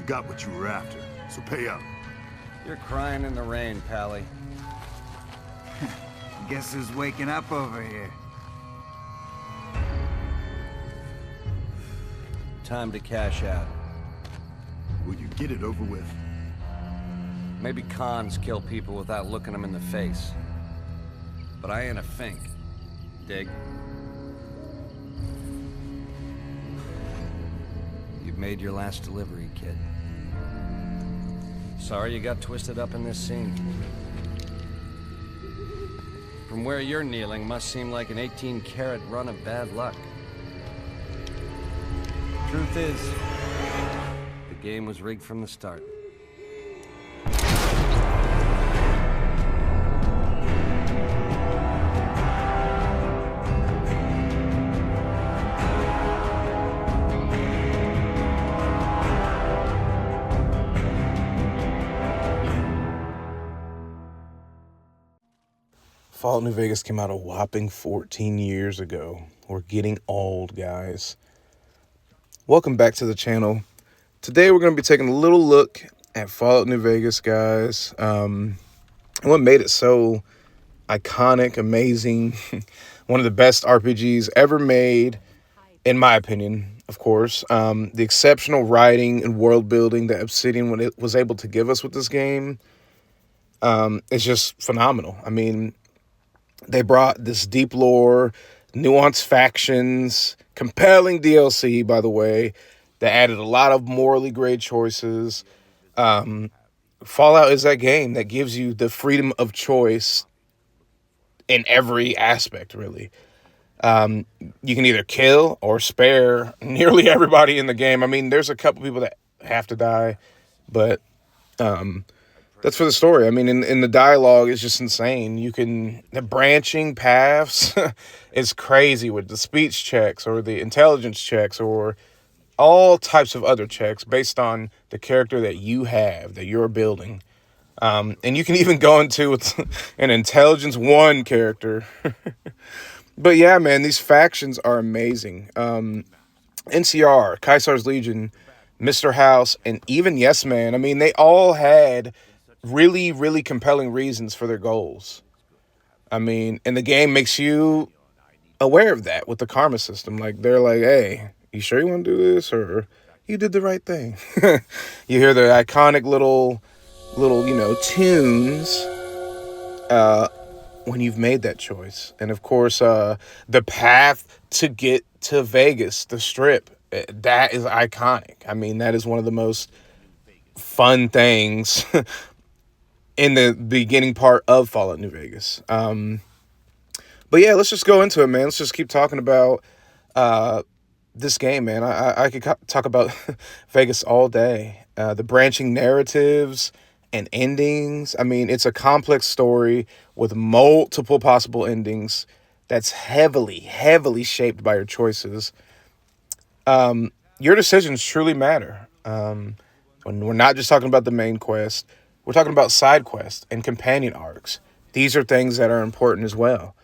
You got what you were after, so pay up. You're crying in the rain, Pally. Guess who's waking up over here? Time to cash out. Will you get it over with? Maybe cons kill people without looking them in the face. But I ain't a fink. Dig? You've made your last delivery, kid. Sorry you got twisted up in this scene. From where you're kneeling must seem like an 18-carat run of bad luck. Truth is, the game was rigged from the start. Fallout New Vegas came out a whopping 14 years ago. We're getting old, guys. Welcome back to the channel. Today we're going to be taking a little look at Fallout New Vegas, guys. And what made it so iconic, amazing, one of the best RPGs ever made, in my opinion, of course. The exceptional writing and world building that Obsidian was able to give us with this game is just phenomenal. I mean, they brought this deep lore, nuanced factions, compelling DLC, by the way, that added a lot of morally great choices. Fallout is that game that gives you the freedom of choice in every aspect, really. You can either kill or spare nearly everybody in the game. I mean, there's a couple people that have to die, but that's for the story. I mean, in the dialogue, it's just insane. The branching paths is crazy with the speech checks or the intelligence checks or all types of other checks based on the character that you have, that you're building. And you can even go into an intelligence 1 character. But yeah, man, these factions are amazing. NCR, Caesar's Legion, Mr. House, and even Yes Man. I mean, they all had really, really compelling reasons for their goals. I mean, and the game makes you aware of that with the karma system. Like, they're like, hey, you sure you want to do this? Or you did the right thing. You hear the iconic little, tunes when you've made that choice. And of course, the path to get to Vegas, the Strip, that is iconic. I mean, that is one of the most fun things in the beginning part of Fallout New Vegas. But yeah, let's just go into it, man. Let's just keep talking about this game, man. I could talk about Vegas all day. The branching narratives and endings. I mean, it's a complex story with multiple possible endings that's heavily, heavily shaped by your choices. Your decisions truly matter. When we're not just talking about the main quest, we're talking about side quests and companion arcs. These are things that are important as well.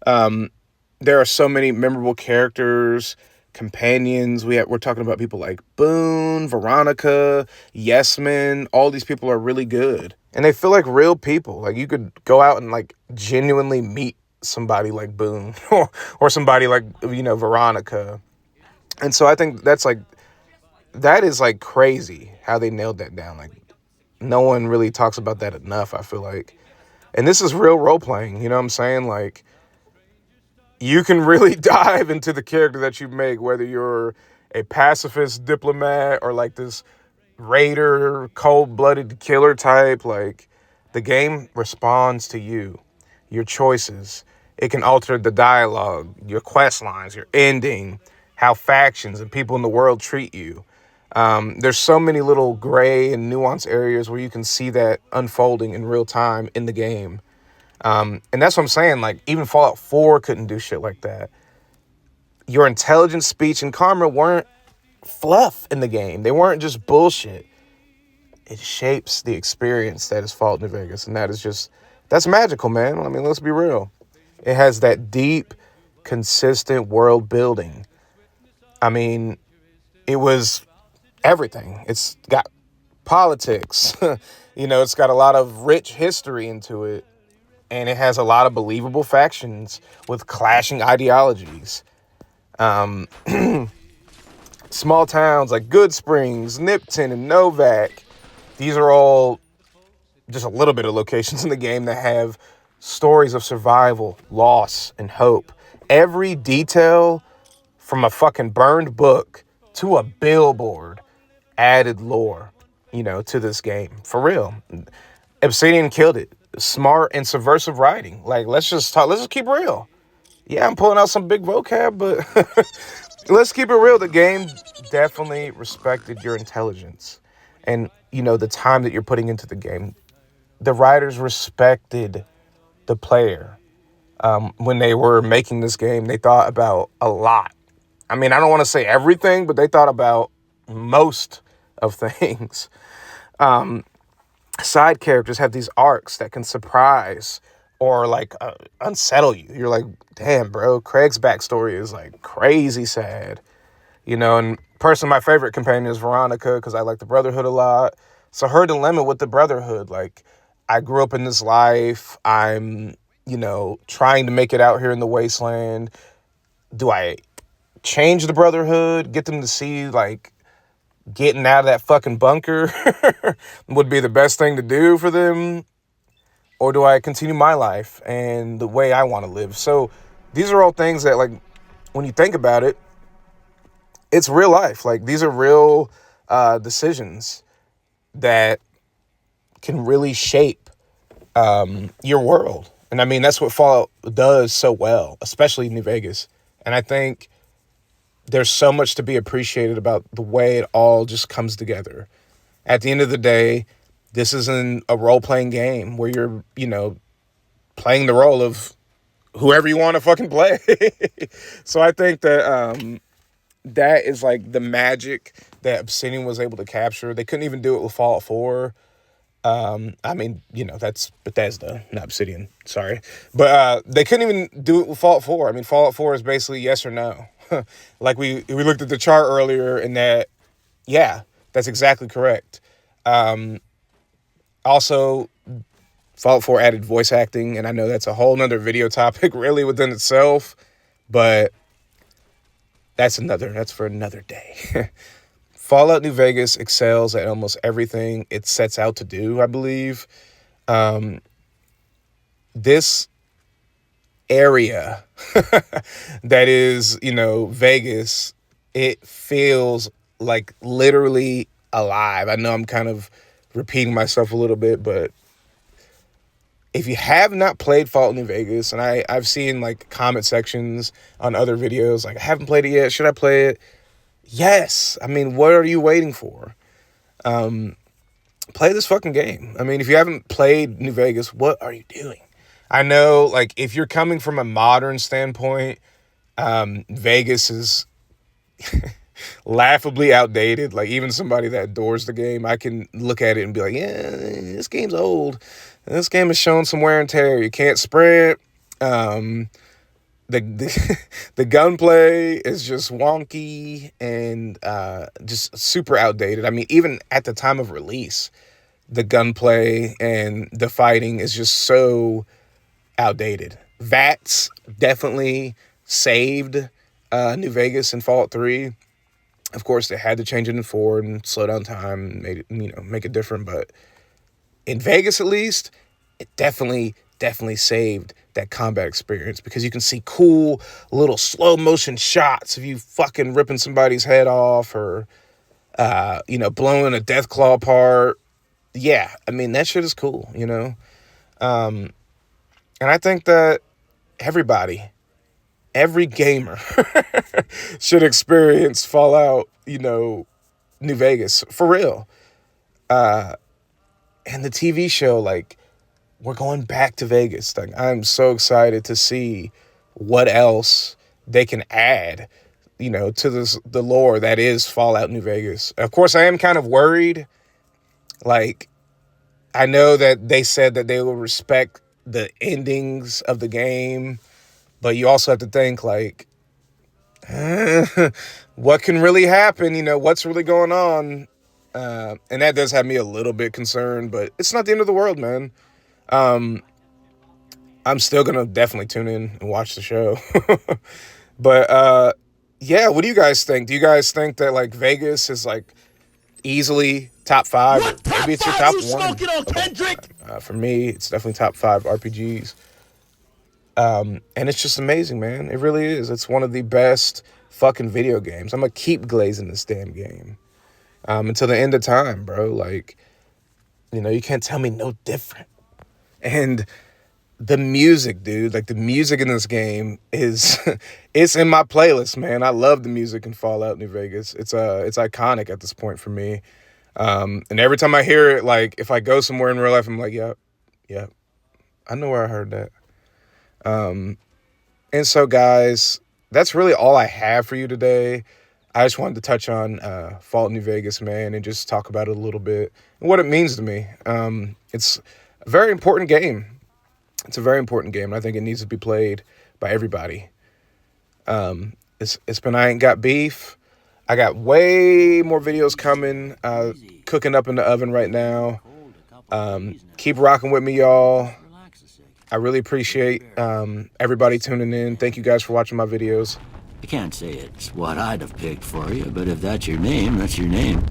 There are so many memorable characters, companions. We're talking about people like Boone, Veronica, Yesman. All these people are really good. And they feel like real people. Like, you could go out and, like, genuinely meet somebody like Boone or somebody like, Veronica. And so I think that is crazy how they nailed that down. Like, no one really talks about that enough, I feel like. And this is real role-playing, you know what I'm saying? Like, you can really dive into the character that you make, whether you're a pacifist diplomat or like this raider, cold-blooded killer type. Like, the game responds to you, your choices. It can alter the dialogue, your quest lines, your ending, how factions and people in the world treat you. There's so many little gray and nuanced areas where you can see that unfolding in real time in the game. And that's what I'm saying. Like, even Fallout 4 couldn't do shit like that. Your intelligence, speech, and karma weren't fluff in the game. They weren't just bullshit. It shapes the experience that is Fallout New Vegas. And that's magical, man. I mean, let's be real. It has that deep, consistent world building. I mean, it was everything. It's got politics. It's got a lot of rich history into it, and it has a lot of believable factions with clashing ideologies. Small towns like Good Springs, Nipton, and Novak. These are all just a little bit of locations in the game that have stories of survival, loss, and hope. Every detail from a fucking burned book to a billboard added lore, to this game. For real. Obsidian killed it. Smart and subversive writing. Like, let's just keep real. Yeah, I'm pulling out some big vocab, but let's keep it real. The game definitely respected your intelligence and, the time that you're putting into the game. The writers respected the player. When they were making this game, they thought about a lot. I mean, I don't want to say everything, but they thought about most of things. Side characters have these arcs that can surprise or unsettle you. You're like, damn, bro, Craig's backstory is like crazy sad. And personally, my favorite companion is Veronica because I like the Brotherhood a lot. So her dilemma with the Brotherhood, like, I grew up in this life. I'm, trying to make it out here in the wasteland. Do I change the Brotherhood, get them to see, like, getting out of that fucking bunker would be the best thing to do for them? Or do I continue my life and the way I want to live? So these are all things that, like, when you think about it, it's real life. Like, these are real decisions that can really shape your world. And I mean, that's what Fallout does so well, especially New Vegas. And I think there's so much to be appreciated about the way it all just comes together. At the end of the day, this isn't a role-playing game where you're, playing the role of whoever you want to fucking play. So I think that that is like the magic that Obsidian was able to capture. They couldn't even do it with Fallout 4. I mean, that's Bethesda, not Obsidian, sorry. But they couldn't even do it with Fallout 4. I mean, Fallout 4 is basically yes or no. Like we looked at the chart earlier and that, yeah, that's exactly correct. Also, Fallout 4 added voice acting, and I know that's a whole nother video topic really within itself, but that's for another day. Fallout New Vegas excels at almost everything it sets out to do, I believe. This area that is, Vegas, it feels like literally alive. I know I'm kind of repeating myself a little bit, but if you have not played Fallout New Vegas, and I've seen like comment sections on other videos, like, I haven't played it yet, should I play it? Yes. I mean, what are you waiting for? Play this fucking game. I mean, if you haven't played New Vegas, what are you doing? I know, like, if you're coming from a modern standpoint, Vegas is laughably outdated. Like, even somebody that adores the game, I can look at it and be like, yeah, this game's old. This game is showing some wear and tear. You can't sprint. The gunplay is just wonky and just super outdated. I mean, even at the time of release, the gunplay and the fighting is just so outdated. VATS definitely saved New Vegas in Fallout 3. Of course, they had to change it in 4 and slow down time and made it, make it different. But in Vegas, at least, it definitely saved that combat experience because you can see cool little slow motion shots of you fucking ripping somebody's head off or, blowing a Deathclaw apart. Yeah, I mean, that shit is cool, And I think that every gamer should experience Fallout, New Vegas, for real. And the TV show, like, we're going back to Vegas. Like, I'm so excited to see what else they can add, to the lore that is Fallout New Vegas. Of course, I am kind of worried. Like, I know that they said that they will respect the endings of the game, but you also have to think, like, what can really happen? What's really going on? And that does have me a little bit concerned, but it's not the end of the world, man. I'm still going to definitely tune in and watch the show. But, yeah, what do you guys think? Do you guys think that, like, Vegas is, like, easily top 5? Maybe it's your top 1. Smoking on, Kendrick? For me, it's definitely top 5 RPGs. And it's just amazing, man. It really is. It's one of the best fucking video games. I'm going to keep glazing this damn game until the end of time, bro. Like, you know, you can't tell me no different. And the music, dude, like the music in this game is, it's in my playlist, man. I love the music in Fallout New Vegas. It's iconic at this point for me. And every time I hear it, like if I go somewhere in real life, I'm like, yep, I know where I heard that. And so guys, that's really all I have for you today. I just wanted to touch on, Fallout New Vegas, man, and just talk about it a little bit and what it means to me. It's a very important game. It's a very important game, and I think it needs to be played by everybody. It's been I Ain't Got Beef. I got way more videos coming, cooking up in the oven right now. Keep rocking with me, y'all. I really appreciate everybody tuning in. Thank you guys for watching my videos. I can't say it's what I'd have picked for you, but if that's your name, that's your name.